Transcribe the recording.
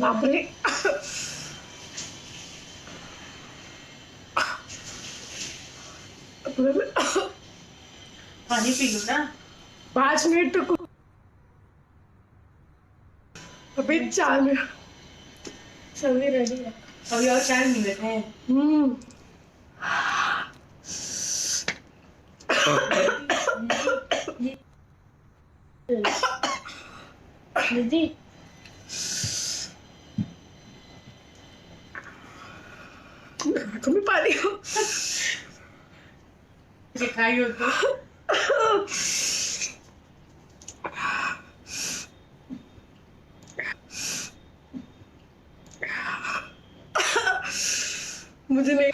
बापरे. पाणी P low ना. 5 मिनट तो अभी 4 मिनट सभी रेडी है. अभी और 4 मिनट है. दीदी तुम्ही पाणी खाई हो तो. मुझे नहीं